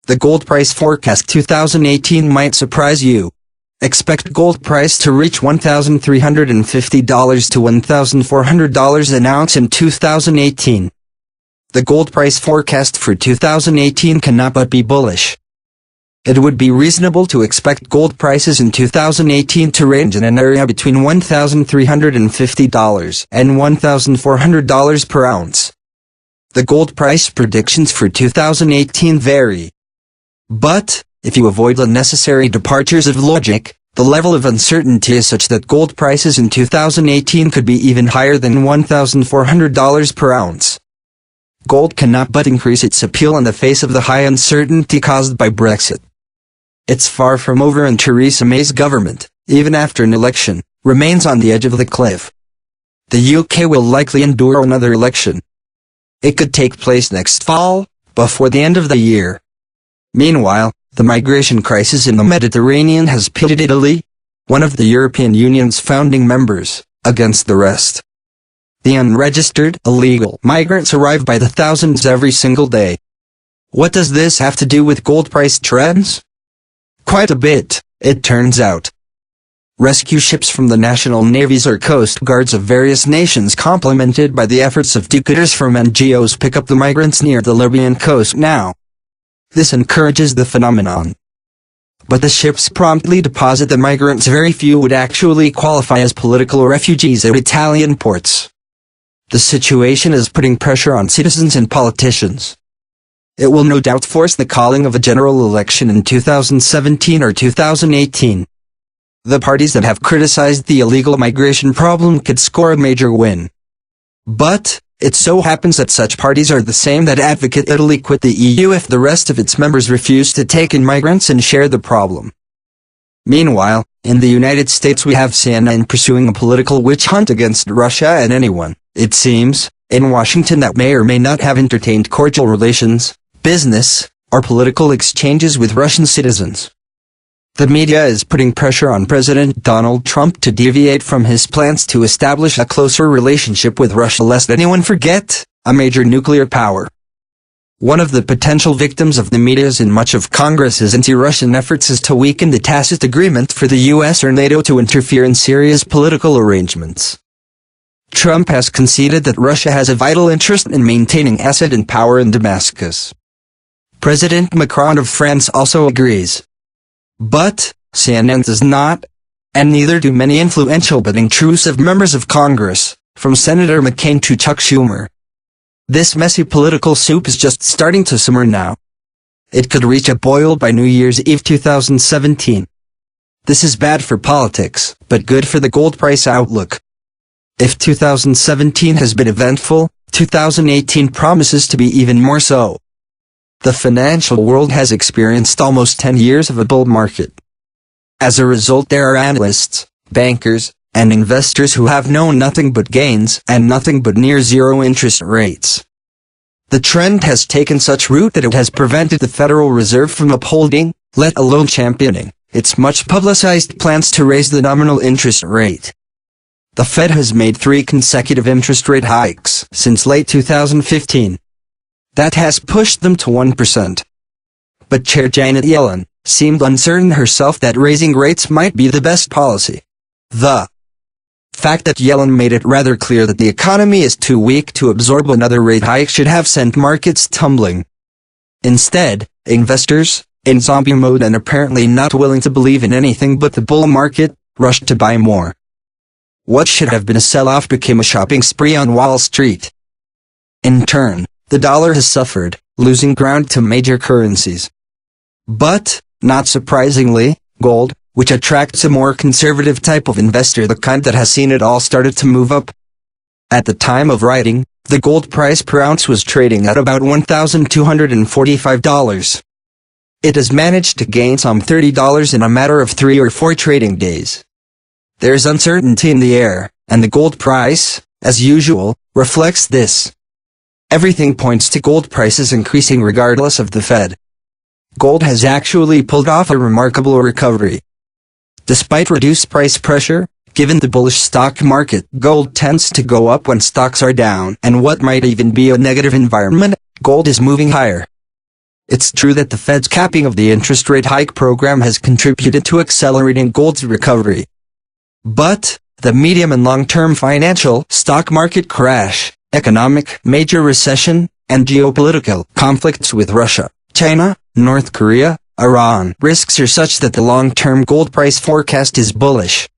The gold price forecast 2018 might surprise you. Expect gold price to reach $1,350 to $1,400 an ounce in 2018. The gold price forecast for 2018 cannot but be bullish. It would be reasonable to expect gold prices in 2018 to range in an area between $1,350 and $1,400 per ounce. The gold price predictions for 2018 vary. But, if you avoid unnecessary departures of logic, the level of uncertainty is such that gold prices in 2018 could be even higher than $1,400 per ounce. Gold cannot but increase its appeal in the face of the high uncertainty caused by Brexit. It's far from over and Theresa May's government, even after an election, remains on the edge of the cliff. The UK will likely endure another election. It could take place next fall, before the end of the year. Meanwhile, the migration crisis in the Mediterranean has pitted Italy, one of the European Union's founding members, against the rest. The unregistered, illegal migrants arrive by the thousands every single day. What does this have to do with gold price trends? Quite a bit, it turns out. Rescue ships from the national navies or coast guards of various nations, complemented by the efforts of do-gooders from NGOs, pick up the migrants near the Libyan coast now. This encourages the phenomenon. But the ships promptly deposit the migrants. Very few would actually qualify as political refugees at Italian ports. The situation is putting pressure on citizens and politicians. It will no doubt force the calling of a general election in 2017 or 2018. The parties that have criticized the illegal migration problem could score a major win. But, it so happens that such parties are the same that advocate Italy quit the EU if the rest of its members refuse to take in migrants and share the problem. Meanwhile, in the United States we have CNN pursuing a political witch hunt against Russia and anyone, it seems, in Washington that may or may not have entertained cordial relations, business, or political exchanges with Russian citizens. The media is putting pressure on President Donald Trump to deviate from his plans to establish a closer relationship with Russia, lest anyone forget, a major nuclear power. One of the potential victims of the media's and much of Congress's anti-Russian efforts is to weaken the tacit agreement for the US or NATO to interfere in Syria's political arrangements. Trump has conceded that Russia has a vital interest in maintaining Assad in power in Damascus. President Macron of France also agrees. But, CNN does not, and neither do many influential but intrusive members of Congress, from Senator McCain to Chuck Schumer. This messy political soup is just starting to simmer now. It could reach a boil by New Year's Eve 2017. This is bad for politics, but good for the gold price outlook. If 2017 has been eventful, 2018 promises to be even more so. The financial world has experienced almost 10 years of a bull market. As a result, there are analysts, bankers, and investors who have known nothing but gains and nothing but near zero interest rates. The trend has taken such root that it has prevented the Federal Reserve from upholding, let alone championing, its much publicized plans to raise the nominal interest rate. The Fed has made 3 consecutive interest rate hikes since late 2015. That has pushed them to 1%. But Chair Janet Yellen seemed uncertain herself that raising rates might be the best policy. The fact that Yellen made it rather clear that the economy is too weak to absorb another rate hike should have sent markets tumbling. Instead, investors, in zombie mode and apparently not willing to believe in anything but the bull market, rushed to buy more. What should have been a sell-off became a shopping spree on Wall Street. In turn, the dollar has suffered, losing ground to major currencies. But, not surprisingly, gold, which attracts a more conservative type of investor, the kind that has seen it all, started to move up. At the time of writing, the gold price per ounce was trading at about $1,245. It has managed to gain some $30 in a matter of 3 or 4 trading days. There's uncertainty in the air, and the gold price, as usual, reflects this. Everything points to gold prices increasing regardless of the Fed. Gold has actually pulled off a remarkable recovery. Despite reduced price pressure, given the bullish stock market, gold tends to go up when stocks are down, and what might even be a negative environment, gold is moving higher. It's true that the Fed's capping of the interest rate hike program has contributed to accelerating gold's recovery. But the medium and long-term financial, stock market crash, economic, major recession, and geopolitical conflicts with Russia, China, North Korea, Iran risks are such that the long-term gold price forecast is bullish.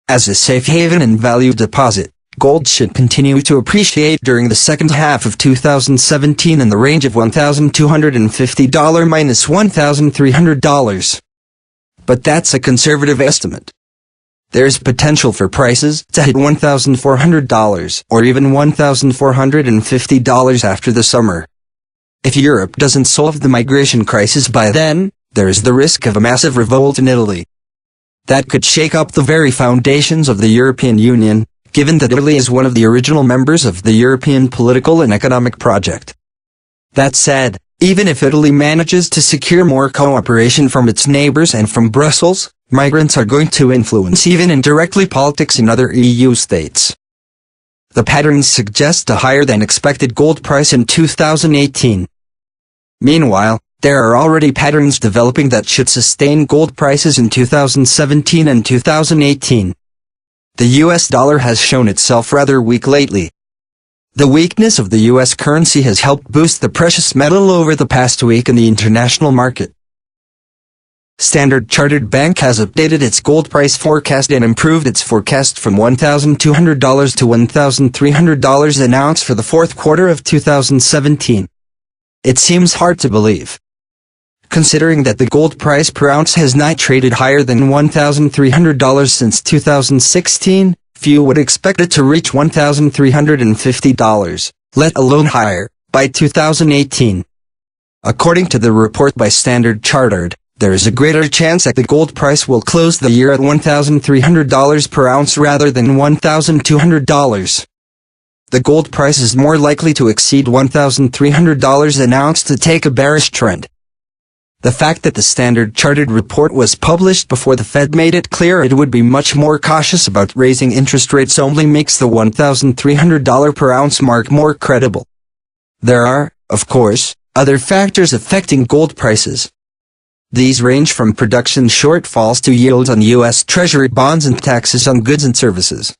As a safe haven and value deposit, gold should continue to appreciate during the second half of 2017 in the range of $1,250 - $1,300. But that's a conservative estimate. There's potential for prices to hit $1,400 or even $1,450 after the summer. If Europe doesn't solve the migration crisis by then, there's the risk of a massive revolt in Italy. That could shake up the very foundations of the European Union, given that Italy is one of the original members of the European political and economic project. That said, even if Italy manages to secure more cooperation from its neighbors and from Brussels, migrants are going to influence even indirectly politics in other EU states. The patterns suggest a higher than expected gold price in 2018. Meanwhile, there are already patterns developing that should sustain gold prices in 2017 and 2018. The US dollar has shown itself rather weak lately. The weakness of the US currency has helped boost the precious metal over the past week in the international market. Standard Chartered Bank has updated its gold price forecast and improved its forecast from $1,200 to $1,300 an ounce for the fourth quarter of 2017. It seems hard to believe. Considering that the gold price per ounce has not traded higher than $1,300 since 2016, few would expect it to reach $1,350, let alone higher, by 2018. According to the report by Standard Chartered, there is a greater chance that the gold price will close the year at $1,300 per ounce rather than $1,200. The gold price is more likely to exceed $1,300 an ounce to take a bearish trend. The fact that the Standard Chartered report was published before the Fed made it clear it would be much more cautious about raising interest rates only makes the $1,300 per ounce mark more credible. There are, of course, other factors affecting gold prices. These range from production shortfalls to yields on U.S. Treasury bonds and taxes on goods and services.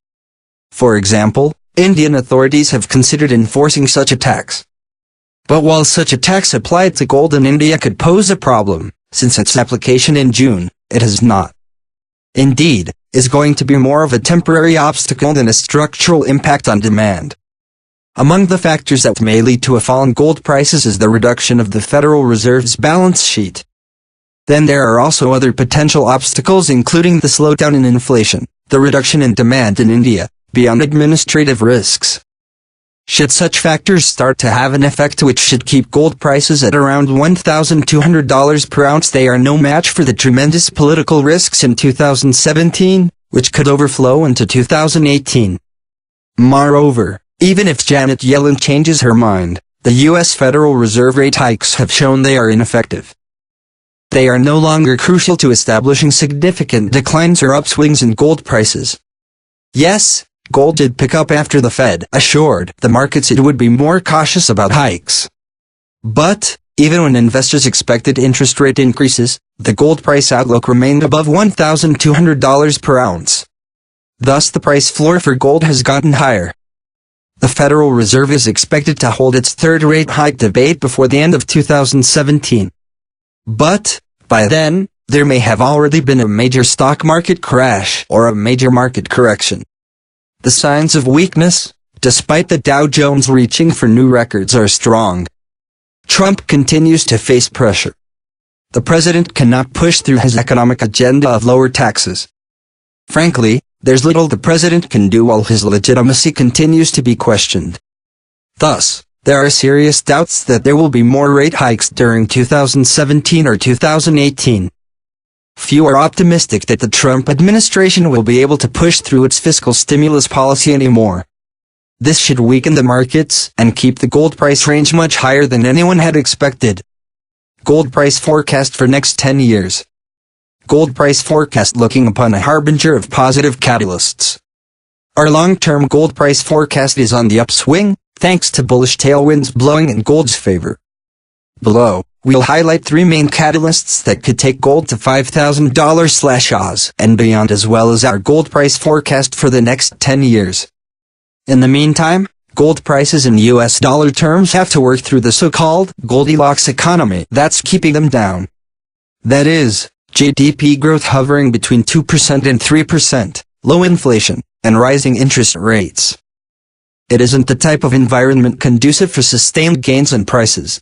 For example, Indian authorities have considered enforcing such a tax. But while such a tax applied to gold in India could pose a problem, since its application in June, it has not. Indeed, is going to be more of a temporary obstacle than a structural impact on demand. Among the factors that may lead to a fall in gold prices is the reduction of the Federal Reserve's balance sheet. Then there are also other potential obstacles including the slowdown in inflation, the reduction in demand in India, beyond administrative risks. Should such factors start to have an effect which should keep gold prices at around $1,200 per ounce, they are no match for the tremendous political risks in 2017, which could overflow into 2018. Moreover, even if Janet Yellen changes her mind, the U.S. Federal Reserve rate hikes have shown they are ineffective. They are no longer crucial to establishing significant declines or upswings in gold prices. Yes, gold did pick up after the Fed assured the markets it would be more cautious about hikes. But, even when investors expected interest rate increases, the gold price outlook remained above $1,200 per ounce. Thus the price floor for gold has gotten higher. The Federal Reserve is expected to hold its third rate hike debate before the end of 2017. But, by then, there may have already been a major stock market crash or a major market correction. The signs of weakness, despite the Dow Jones reaching for new records, are strong. Trump continues to face pressure. The president cannot push through his economic agenda of lower taxes. Frankly, there's little the president can do while his legitimacy continues to be questioned. Thus, there are serious doubts that there will be more rate hikes during 2017 or 2018. Few are optimistic that the Trump administration will be able to push through its fiscal stimulus policy anymore. This should weaken the markets and keep the gold price range much higher than anyone had expected. Gold price forecast for next 10 years. Gold price forecast looking upon a harbinger of positive catalysts. Our long-term gold price forecast is on the upswing, thanks to bullish tailwinds blowing in gold's favor. Below, we'll highlight 3 main catalysts that could take gold to $5,000/oz and beyond, as well as our gold price forecast for the next 10 years. In the meantime, gold prices in US dollar terms have to work through the so-called Goldilocks economy that's keeping them down. That is, GDP growth hovering between 2% and 3%, low inflation, and rising interest rates. It isn't the type of environment conducive for sustained gains in prices.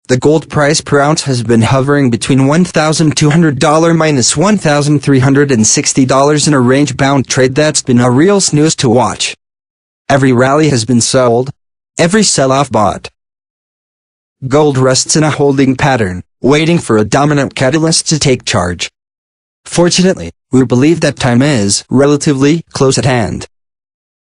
The gold price per ounce has been hovering between $1,200 minus $1,360 in a range-bound trade that's been a real snooze to watch. Every rally has been sold, every sell-off bought. Gold rests in a holding pattern, waiting for a dominant catalyst to take charge. Fortunately, we believe that time is relatively close at hand.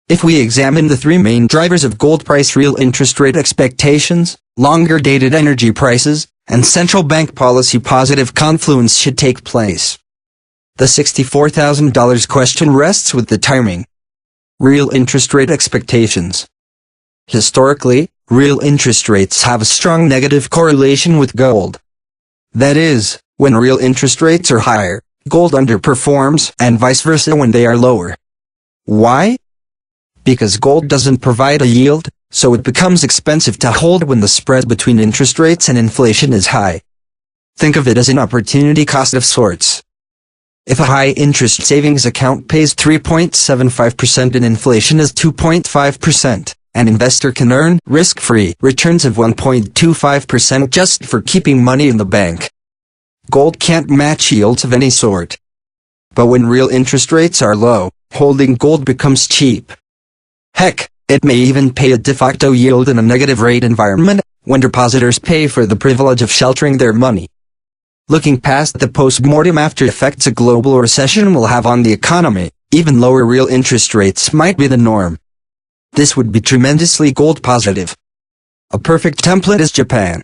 If we examine the 3 main drivers of gold price: real interest rate expectations, longer-dated energy prices, and central bank policy, positive confluence should take place. The $64,000 question rests with the timing. Real interest rate expectations. Historically, real interest rates have a strong negative correlation with gold. That is, when real interest rates are higher, gold underperforms, and vice versa when they are lower. Why? Because gold doesn't provide a yield, so it becomes expensive to hold when the spread between interest rates and inflation is high. Think of it as an opportunity cost of sorts. If a high-interest savings account pays 3.75% and inflation is 2.5%, an investor can earn risk-free returns of 1.25% just for keeping money in the bank. Gold can't match yields of any sort. But when real interest rates are low, holding gold becomes cheap. Heck, it may even pay a de facto yield in a negative rate environment, when depositors pay for the privilege of sheltering their money. Looking past the post-mortem after effects a global recession will have on the economy, even lower real interest rates might be the norm. This would be tremendously gold positive. A perfect template is Japan.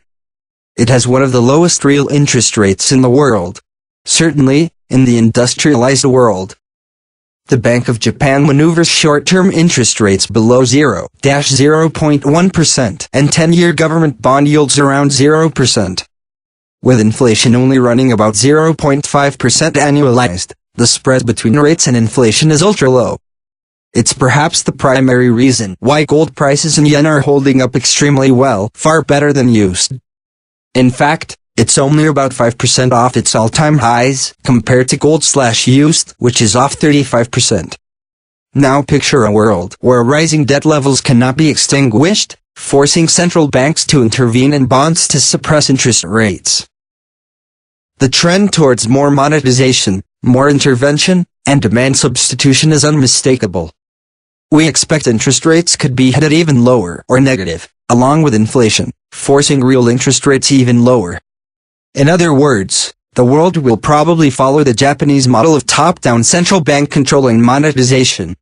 It has one of the lowest real interest rates in the world. Certainly, in the industrialized world. The Bank of Japan maneuvers short-term interest rates below 0.1% and 10-year government bond yields around 0%. With inflation only running about 0.5% annualized, the spread between rates and inflation is ultra-low. It's perhaps the primary reason why gold prices in yen are holding up extremely well, far better than used. In fact, it's only about 5% off its all-time highs, compared to gold/used, which is off 35%. Now picture a world where rising debt levels cannot be extinguished, forcing central banks to intervene in bonds to suppress interest rates. The trend towards more monetization, more intervention, and demand substitution is unmistakable. We expect interest rates could be headed even lower or negative, along with inflation, forcing real interest rates even lower. In other words, the world will probably follow the Japanese model of top-down central bank controlling monetization.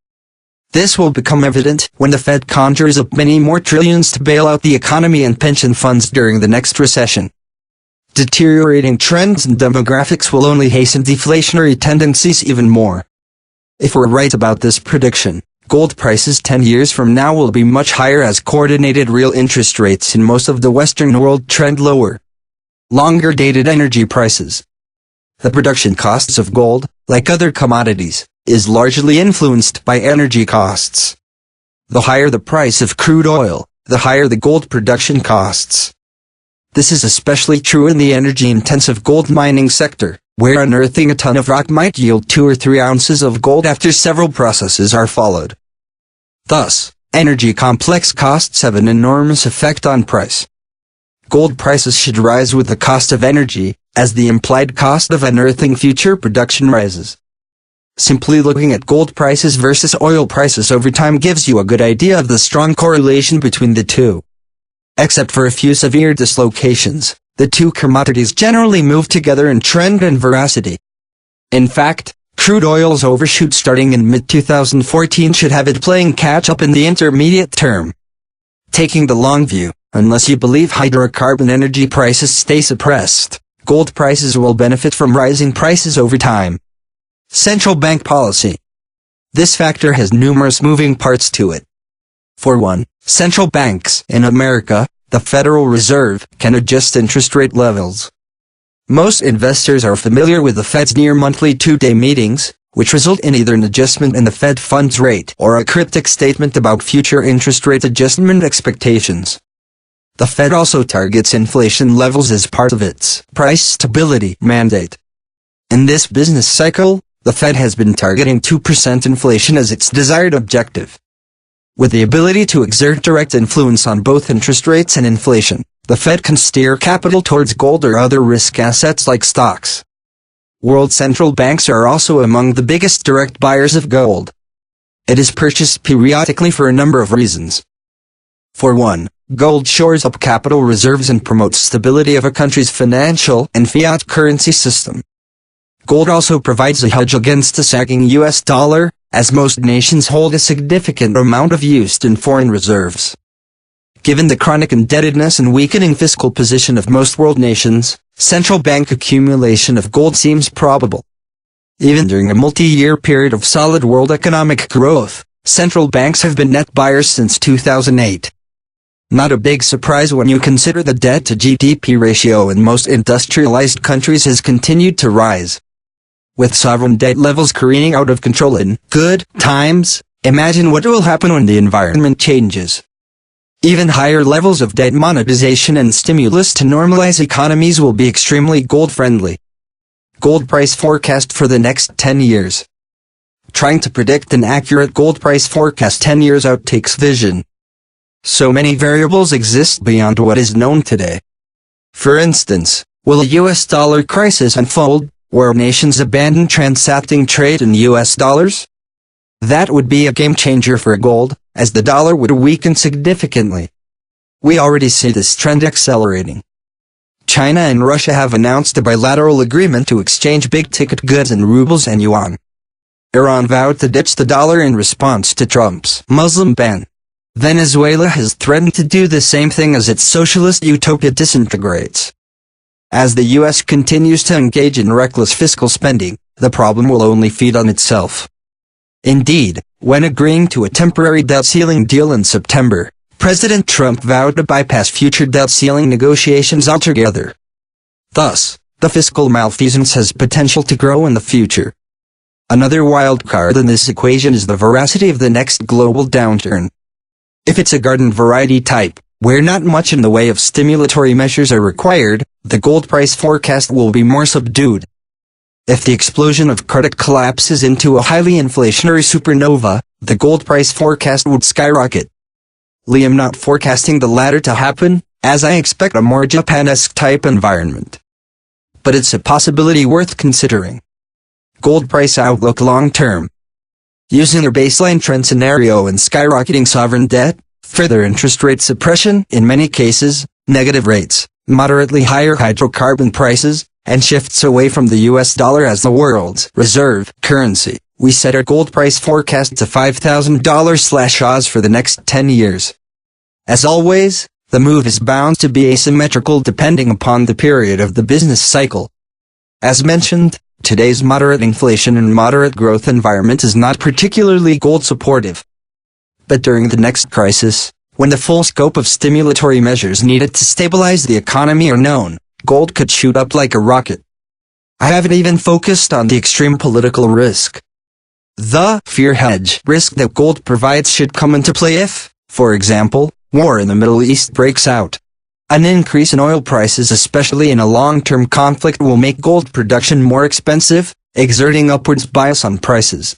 This will become evident when the Fed conjures up many more trillions to bail out the economy and pension funds during the next recession. Deteriorating trends and demographics will only hasten deflationary tendencies even more. If we're right about this prediction, gold prices 10 years from now will be much higher as coordinated real interest rates in most of the Western world trend lower. Longer-dated energy prices. The production costs of gold, like other commodities, is largely influenced by energy costs. The higher the price of crude oil, the higher the gold production costs. This is especially true in the energy-intensive gold mining sector, where unearthing a ton of rock might yield 2 or 3 ounces of gold after several processes are followed. Thus, energy complex costs have an enormous effect on price. Gold prices should rise with the cost of energy, as the implied cost of unearthing future production rises. Simply looking at gold prices versus oil prices over time gives you a good idea of the strong correlation between the two. Except for a few severe dislocations, the two commodities generally move together in trend and veracity. In fact, crude oil's overshoot starting in mid-2014 should have it playing catch-up in the intermediate term. Taking the long view, unless you believe hydrocarbon energy prices stay suppressed, gold prices will benefit from rising prices over time. Central bank policy. This factor has numerous moving parts to it. For one, central banks in America, the Federal Reserve can adjust interest rate levels. Most investors are familiar with the Fed's near-monthly two-day meetings, which result in either an adjustment in the Fed funds rate or a cryptic statement about future interest rate adjustment expectations. The Fed also targets inflation levels as part of its price stability mandate. In this business cycle, the Fed has been targeting 2% inflation as its desired objective. With the ability to exert direct influence on both interest rates and inflation, the Fed can steer capital towards gold or other risk assets like stocks. World central banks are also among the biggest direct buyers of gold. It is purchased periodically for a number of reasons. For one, gold shores up capital reserves and promotes stability of a country's financial and fiat currency system. Gold also provides a hedge against the sagging US dollar, as most nations hold a significant amount of used and foreign reserves. Given the chronic indebtedness and weakening fiscal position of most world nations, central bank accumulation of gold seems probable. Even during a multi-year period of solid world economic growth, central banks have been net buyers since 2008. Not a big surprise when you consider the debt-to-GDP ratio in most industrialized countries has continued to rise. With sovereign debt levels careening out of control in good times, imagine what will happen when the environment changes. Even higher levels of debt monetization and stimulus to normalize economies will be extremely gold-friendly. Gold price forecast for the next 10 years. Trying to predict an accurate gold price forecast 10 years out takes vision. So many variables exist beyond what is known today. For instance, will a US dollar crisis unfold, where nations abandon transacting trade in US dollars? That would be a game-changer for gold, as the dollar would weaken significantly. We already see this trend accelerating. China and Russia have announced a bilateral agreement to exchange big-ticket goods in rubles and yuan. Iran vowed to ditch the dollar in response to Trump's Muslim ban. Venezuela has threatened to do the same thing as its socialist utopia disintegrates. As the US continues to engage in reckless fiscal spending, the problem will only feed on itself. Indeed, when agreeing to a temporary debt ceiling deal in September, President Trump vowed to bypass future debt ceiling negotiations altogether. Thus, the fiscal malfeasance has potential to grow in the future. Another wild card in this equation is the veracity of the next global downturn. If it's a garden variety type, where not much in the way of stimulatory measures are required, the gold price forecast will be more subdued. If the explosion of credit collapses into a highly inflationary supernova, the gold price forecast would skyrocket. I'm not forecasting the latter to happen, as I expect a more Japan-esque type environment. But it's a possibility worth considering. Gold price outlook long-term. Using a baseline trend scenario and skyrocketing sovereign debt, further interest rate suppression in many cases, negative rates, moderately higher hydrocarbon prices, and shifts away from the US dollar as the world's reserve currency, we set our gold price forecast to $5,000/oz for the next 10 years. As always, the move is bound to be asymmetrical depending upon the period of the business cycle. As mentioned, today's moderate inflation and moderate growth environment is not particularly gold supportive. But during the next crisis, when the full scope of stimulatory measures needed to stabilize the economy are known, gold could shoot up like a rocket. I haven't even focused on the extreme political risk. The fear hedge risk that gold provides should come into play if, for example, war in the Middle East breaks out. An increase in oil prices, especially in a long-term conflict, will make gold production more expensive, exerting upwards bias on prices.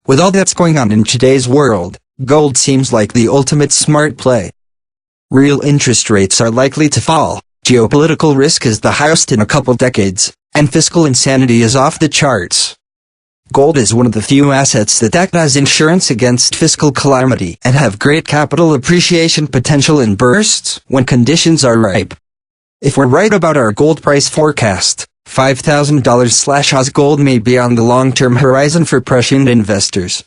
With all that's going on in today's world, gold seems like the ultimate smart play. Real interest rates are likely to fall, geopolitical risk is the highest in a couple decades, and fiscal insanity is off the charts. Gold is one of the few assets that act as insurance against fiscal calamity and have great capital appreciation potential in bursts when conditions are ripe. If we're right about our gold price forecast, $5,000/oz gold may be on the long-term horizon for prescient investors.